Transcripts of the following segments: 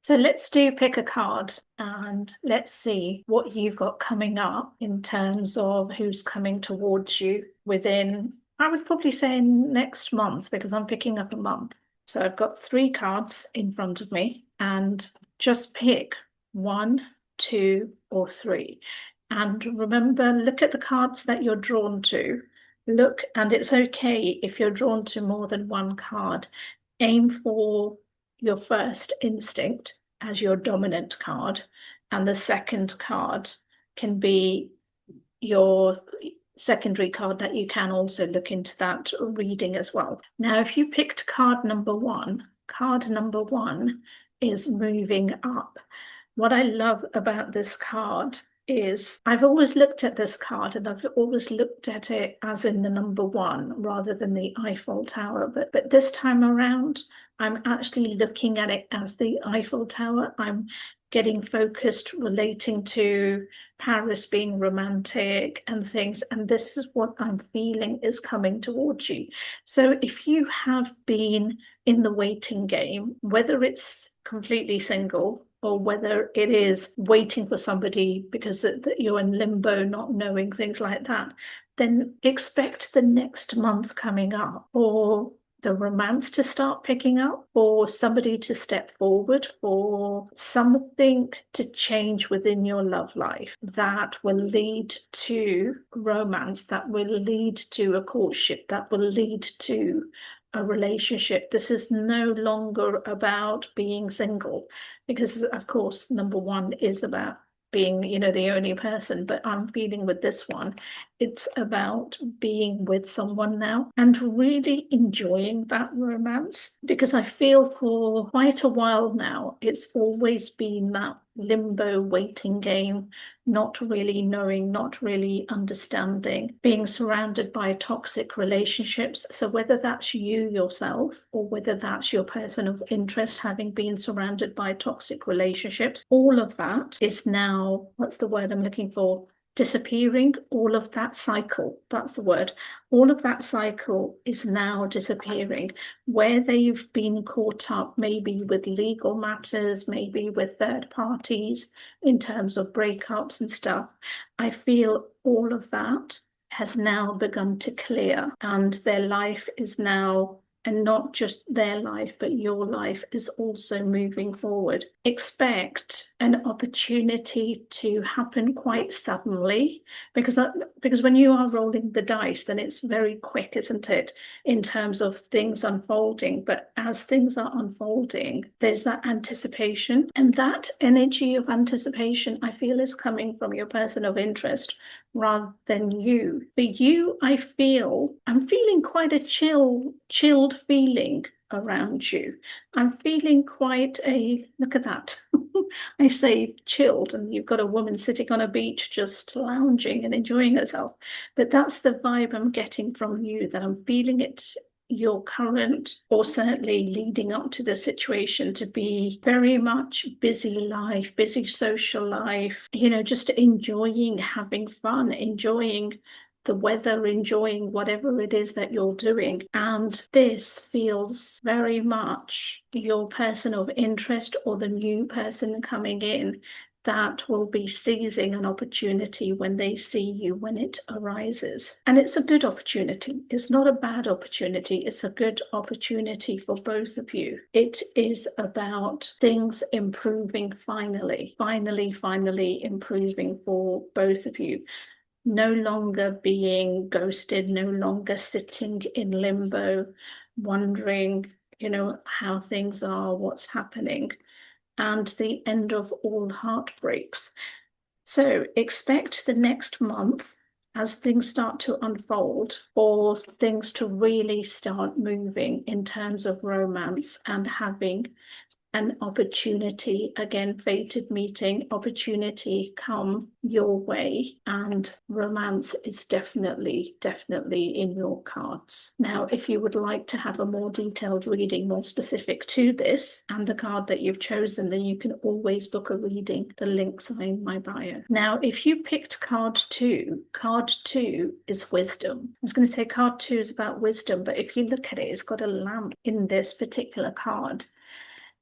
So let's do pick a card and let's see what you've got coming up in terms of who's coming towards you within, I would probably say next month because I'm picking up a month. So I've got three cards in front of me and just pick one, two, or three. And remember, look at the cards that you're drawn to. Look, and it's okay if you're drawn to more than one card. Aim for your first instinct as your dominant card, and the second card can be your secondary card that you can also look into that reading as well. Now, if you picked card number one is moving up. What I love about this card is I've always looked at this card and I've always looked at it as in the number one rather than the Eiffel Tower. But this time around, I'm actually looking at it as the Eiffel Tower. I'm getting focused relating to Paris being romantic and things. And this is what I'm feeling is coming towards you. So if you have been in the waiting game, whether it's completely single or whether it is waiting for somebody because you're in limbo, not knowing things like that, then expect the next month coming up or the romance to start picking up, or somebody to step forward, for something to change within your love life that will lead to romance, that will lead to a courtship, that will lead to a relationship. This is no longer about being single, because of course, number one is about being, the only person, but I'm feeling with this one, it's about being with someone now and really enjoying that romance. Because I feel for quite a while now, it's always been that limbo waiting game, not really knowing, not really understanding, being surrounded by toxic relationships. So whether that's you yourself or whether that's your person of interest having been surrounded by toxic relationships, all of that is now, what's the word I'm looking for? Disappearing. All of that cycle, that's the word, all of that cycle is now disappearing. Where they've been caught up maybe with legal matters, maybe with third parties in terms of breakups and stuff, I feel all of that has now begun to clear, and their life is now, and not just their life, but your life is also moving forward. Expect an opportunity to happen quite suddenly, because when you are rolling the dice, then it's very quick, isn't it, in terms of things unfolding. But as things are unfolding, there's that anticipation, and that energy of anticipation, I feel, is coming from your person of interest rather than you. For you, I'm feeling quite a chilled feeling around you. I'm feeling quite a, look at that. I say chilled, and you've got a woman sitting on a beach just lounging and enjoying herself. But that's the vibe I'm getting from you, that I'm feeling it, your current, or certainly leading up to the situation, to be very much busy life, busy social life, just enjoying having fun, enjoying the weather, enjoying whatever it is that you're doing. And this feels very much your person of interest or the new person coming in that will be seizing an opportunity when they see you, when it arises. And it's a good opportunity. It's not a bad opportunity. It's a good opportunity for both of you. It is about things improving finally improving for both of you. No longer being ghosted, no longer sitting in limbo, wondering, how things are, what's happening, and the end of all heartbreaks. So expect the next month, as things start to unfold, for things to really start moving in terms of romance and having an opportunity, again, fated meeting, opportunity come your way, and romance is definitely in your cards. Now, if you would like to have a more detailed reading, more specific to this and the card that you've chosen, then you can always book a reading. The links are in my bio. Now, if you picked card two is wisdom. I was going to say card two is about wisdom, but if you look at it, it's got a lamp in this particular card.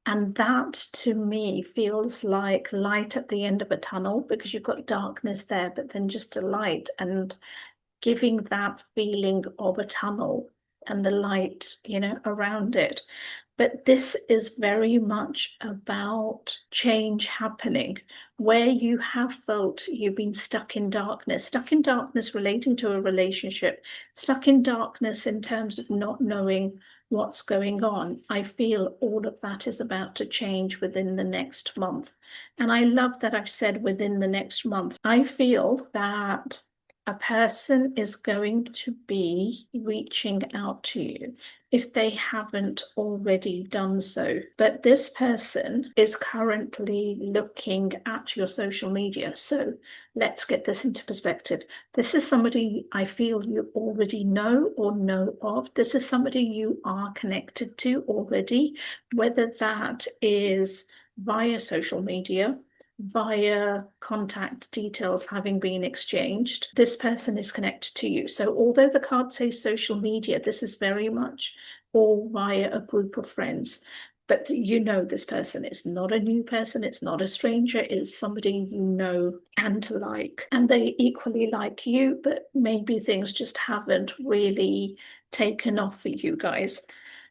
And that to me feels like light at the end of a tunnel, because you've got darkness there, but then just a light, and giving that feeling of a tunnel and the light, around it. But this is very much about change happening, where you have felt you've been stuck in darkness relating to a relationship, stuck in darkness in terms of not knowing what's going on. I feel all of that is about to change within the next month. And I love that I've said within the next month. I feel that a person is going to be reaching out to you if they haven't already done so. But this person is currently looking at your social media. So let's get this into perspective. This is somebody I feel you already know or know of. This is somebody you are connected to already, whether that is via social media, via contact details having been exchanged. This person is connected to you. So although the card says social media, this is very much all via a group of friends. But this person is not a new person, it's not a stranger, it's somebody you know and like. And they equally like you, but maybe things just haven't really taken off for you guys.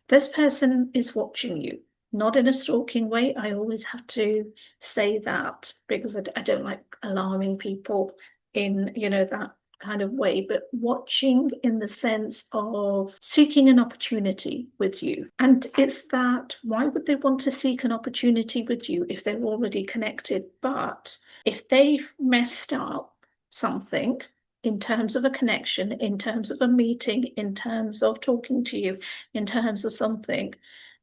This person is watching you, not in a stalking way. I always have to say that because I don't like alarming people in, that kind of way, but watching in the sense of seeking an opportunity with you. And it's that, why would they want to seek an opportunity with you if they're already connected? But if they've messed up something, in terms of a connection, in terms of a meeting, in terms of talking to you, in terms of something,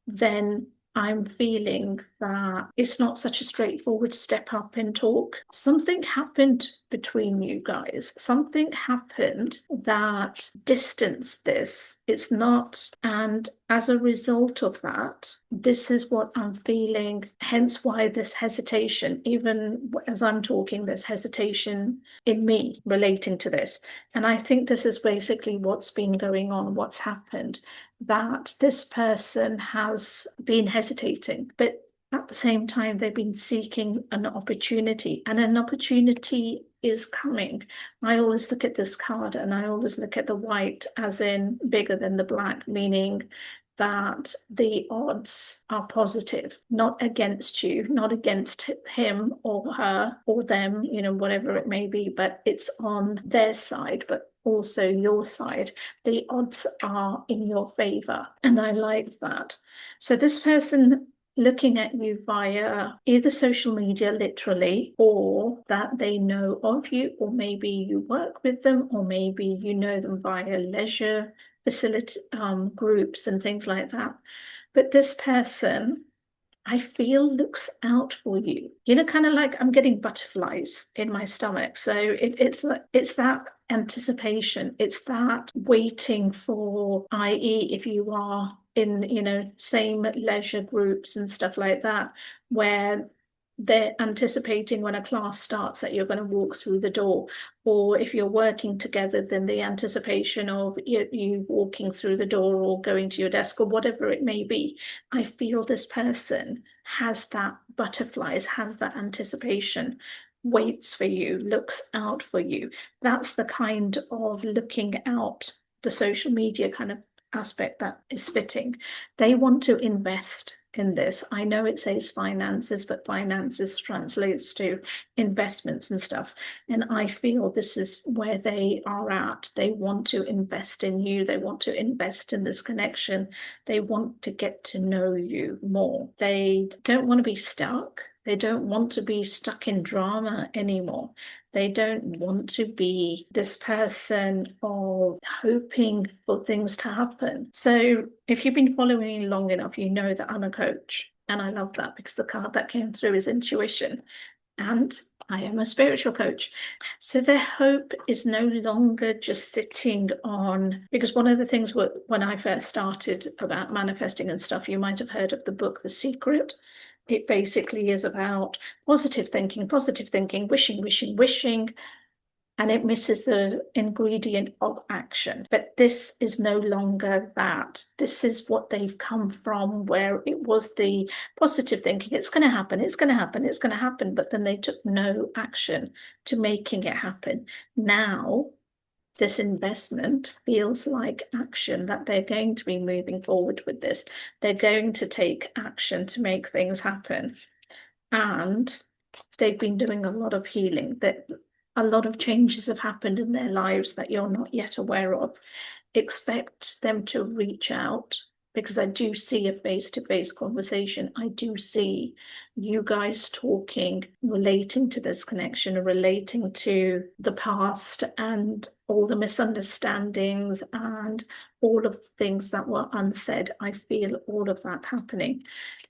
then I'm feeling that it's not such a straightforward step up and talk. Something happened between you guys. Something happened that distanced this. It's not, and as a result of that, this is what I'm feeling. Hence why this hesitation, even as I'm talking, there's hesitation in me relating to this. And I think this is basically what's been going on, what's happened, that this person has been hesitating, but at the same time, they've been seeking an opportunity, and an opportunity is coming. I always look at this card and I always look at the white as in bigger than the black, meaning that the odds are positive, not against you, not against him or her or them, whatever it may be, but it's on their side, but also your side. The odds are in your favor. And I like that. So this person looking at you via either social media, literally, or that they know of you, or maybe you work with them, or maybe you know them via leisure facility groups and things like that. But this person, I feel, looks out for you. Kind of like I'm getting butterflies in my stomach. So it's that anticipation. It's that waiting for, i.e., if you are in, same leisure groups and stuff like that, where they're anticipating when a class starts that you're going to walk through the door, or if you're working together, then the anticipation of you walking through the door or going to your desk or whatever it may be. I feel this person has that butterflies, has that anticipation, waits for you, looks out for you. That's the kind of looking out, the social media kind of aspect that is fitting. They want to invest in this. I know it says finances, but finances translates to investments and stuff. And I feel this is where they are at. They want to invest in you. They want to invest in this connection. They want to get to know you more. They don't want to be stuck. They don't want to be stuck in drama anymore. They don't want to be this person of hoping for things to happen. So if you've been following me long enough, you know that I'm a coach. And I love that because the card that came through is intuition. And I am a spiritual coach. So their hope is no longer just sitting on, because one of the things when I first started about manifesting and stuff, you might have heard of the book, The Secret. It basically is about positive thinking, wishing, wishing, wishing, and it misses the ingredient of action. But this is no longer that. This is what they've come from, where it was the positive thinking. It's going to happen, it's going to happen, it's going to happen. But then they took no action to making it happen. Now, this investment feels like action, that they're going to be moving forward with this. They're going to take action to make things happen. And they've been doing a lot of healing, that a lot of changes have happened in their lives that you're not yet aware of. Expect them to reach out, because I do see a face-to-face conversation. I do see you guys talking, relating to this connection, relating to the past and all the misunderstandings and all of the things that were unsaid. I feel all of that happening,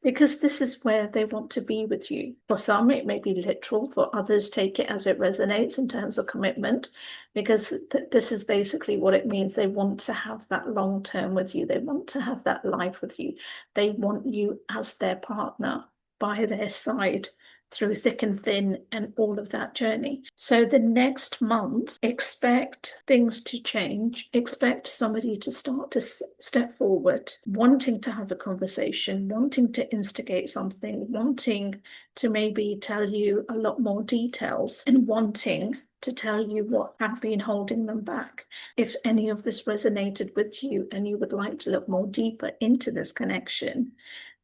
because this is where they want to be with you. For some, it may be literal. For others, take it as it resonates in terms of commitment, because this is basically what it means. They want to have that long term with you. They want to have that life with you. They want you as their partner, by their side, through thick and thin and all of that journey. So the next month, expect things to change. Expect somebody to start to step forward, wanting to have a conversation, wanting to instigate something, wanting to maybe tell you a lot more details, and wanting to tell you what had been holding them back. If any of this resonated with you and you would like to look more deeper into this connection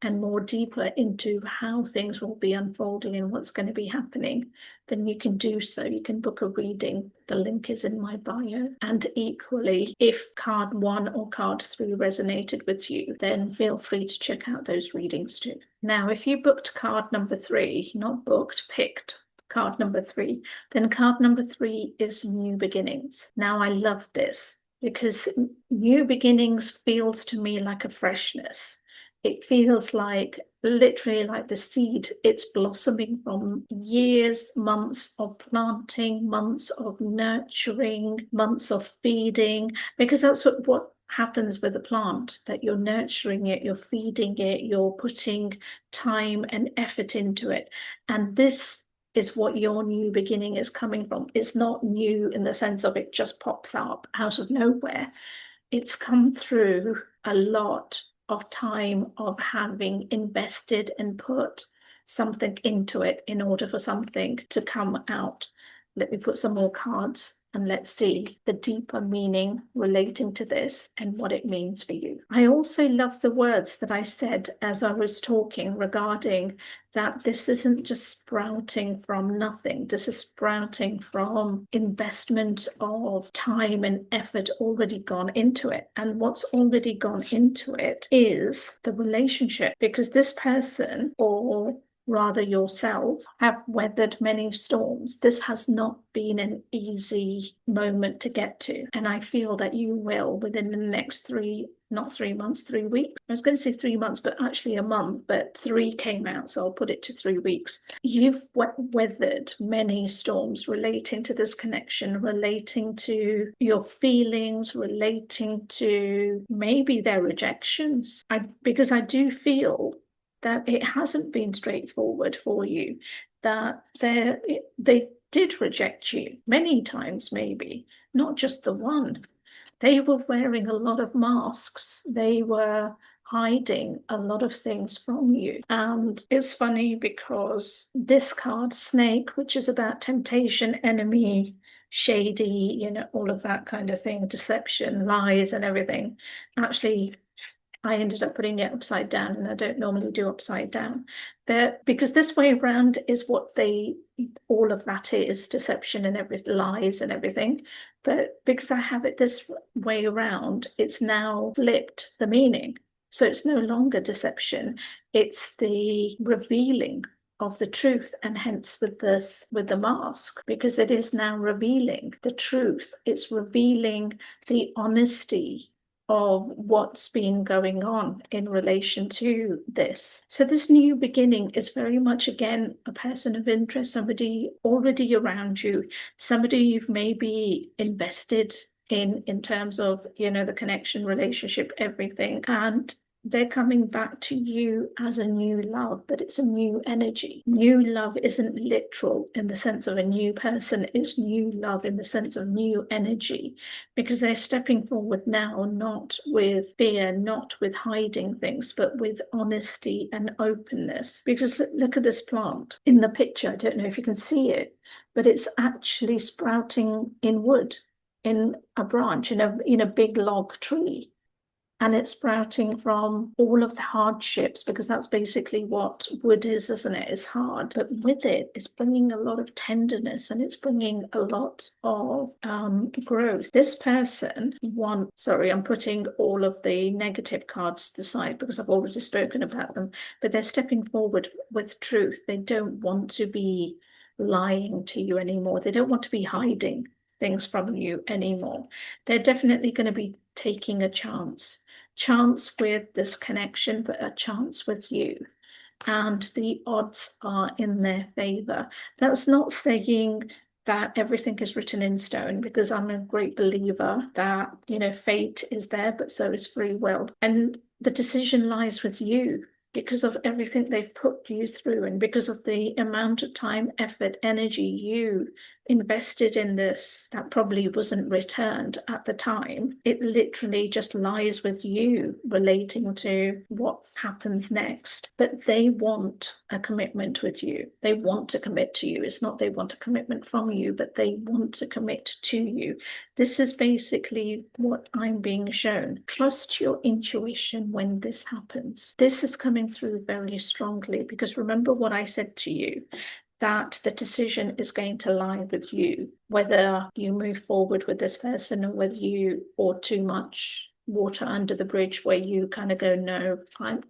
and more deeper into how things will be unfolding and what's going to be happening, then you can do so. You can book a reading. The link is in my bio. And equally, if card 1 or card 3 resonated with you, then feel free to check out those readings too. Now, if you booked card number 3, not booked, picked card number 3, then card number 3 is new beginnings. Now, I love this, because new beginnings feels to me like a freshness. It feels like literally like the seed. It's blossoming from years, months of planting, months of nurturing, months of feeding, because that's what happens with a plant, that you're nurturing it, you're feeding it, you're putting time and effort into it. And this is what your new beginning is coming from. It's not new in the sense of it just pops up out of nowhere. It's come through a lot of time of having invested and put something into it in order for something to come out. Let me put some more cards and let's see the deeper meaning relating to this and what it means for you. I also love the words that I said as I was talking regarding that this isn't just sprouting from nothing. This is sprouting from investment of time and effort already gone into it. And what's already gone into it is the relationship, because this person, or rather yourself, have weathered many storms. This has not been an easy moment to get to. And I feel that you will within the next not 3 months, 3 weeks. I was going to say 3 months, but actually a month, but 3 came out, so I'll put it to 3 weeks. You've weathered many storms relating to this connection, relating to your feelings, relating to maybe their rejections. Because I do feel that it hasn't been straightforward for you, that they did reject you many times, maybe, not just the one. They were wearing a lot of masks. They were hiding a lot of things from you. And it's funny because this card, Snake, which is about temptation, enemy, shady, all of that kind of thing, deception, lies and everything, actually I ended up putting it upside down, and I don't normally do upside down. But because this way around is what all of that is, deception and lies and everything. But because I have it this way around, it's now flipped the meaning. So it's no longer deception, it's the revealing of the truth, and hence with the mask, because it is now revealing the truth. It's revealing the honesty of what's been going on in relation to this. So this new beginning is very much, again, a person of interest, somebody already around you, somebody you've maybe invested in terms of, the connection, relationship, everything. And they're coming back to you as a new love, but it's a new energy. New love isn't literal in the sense of a new person, it's new love in the sense of new energy, because they're stepping forward now, not with fear, not with hiding things, but with honesty and openness. Because look at this plant in the picture. I don't know if you can see it, but it's actually sprouting in wood, in a branch, in a big log tree. And it's sprouting from all of the hardships, because that's basically what wood is, isn't it? It's hard. But with it, it's bringing a lot of tenderness, and it's bringing a lot of growth. This person sorry, I'm putting all of the negative cards to the side because I've already spoken about them, but they're stepping forward with truth. They don't want to be lying to you anymore. They don't want to be hiding things from you anymore. They're definitely going to be taking a chance with this connection, but a chance with you. And the odds are in their favor. That's not saying that everything is written in stone, because I'm a great believer that, fate is there, but so is free will. And the decision lies with you, because of everything they've put you through, and because of the amount of time, effort, energy you invested in this that probably wasn't returned at the time. It literally just lies with you relating to what happens next. But they want a commitment with you. They want to commit to you. It's not they want a commitment from you, but they want to commit to you. This is basically what I'm being shown. Trust your intuition when this happens. This is coming through very strongly, because remember what I said to you, that the decision is going to lie with you, whether you move forward with this person, or whether you pour too much water under the bridge, where you kind of go, no,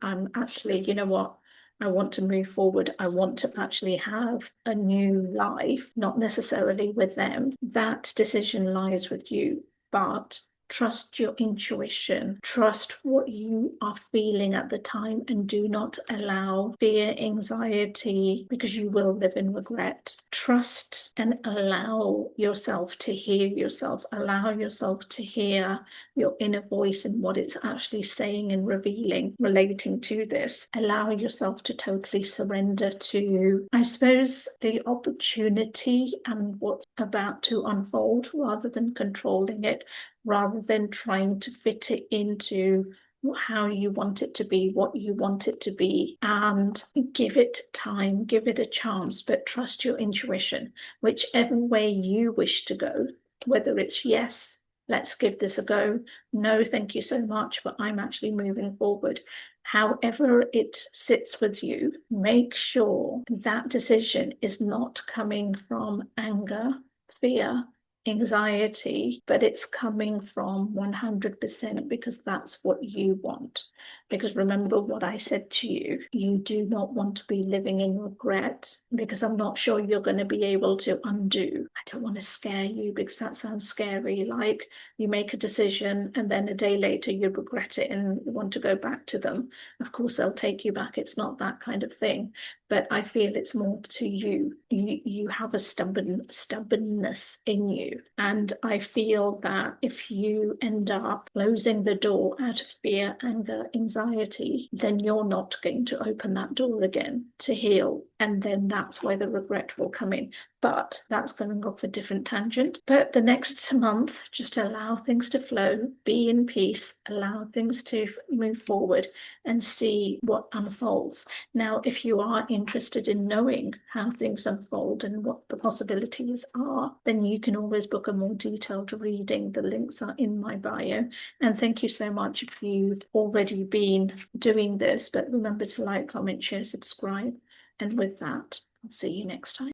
I'm actually, you know what? I want to move forward. I want to actually have a new life, not necessarily with them. That decision lies with you, but trust your intuition, trust what you are feeling at the time, and do not allow fear, anxiety, because you will live in regret. Trust and allow yourself to hear yourself, allow yourself to hear your inner voice and what it's actually saying and revealing relating to this. Allow yourself to totally surrender to, I suppose, the opportunity and what's about to unfold, rather than controlling it, rather than trying to fit it into how you want it to be, what you want it to be, and give it time, give it a chance, but trust your intuition, whichever way you wish to go, whether it's yes, let's give this a go, no, thank you so much, but I'm actually moving forward. However it sits with you, make sure that decision is not coming from anger, fear, anxiety, but it's coming from 100% because that's what you want. Because remember what I said to you, you do not want to be living in regret, because I'm not sure you're going to be able to undo. I don't want to scare you, because that sounds scary, like you make a decision and then a day later you regret it and you want to go back to them. Of course they'll take you back, it's not that kind of thing, but I feel it's more to you. You have a stubbornness in you. And I feel that if you end up closing the door out of fear, anger, anxiety, then you're not going to open that door again to heal. And then that's where the regret will come in. But that's going off a different tangent. But the next month, just allow things to flow, be in peace, allow things to move forward, and see what unfolds. Now, if you are interested in knowing how things unfold and what the possibilities are, then you can always book a more detailed reading. The links are in my bio. And thank you so much if you've already been doing this. But remember to like, comment, share, subscribe. And with that, I'll see you next time.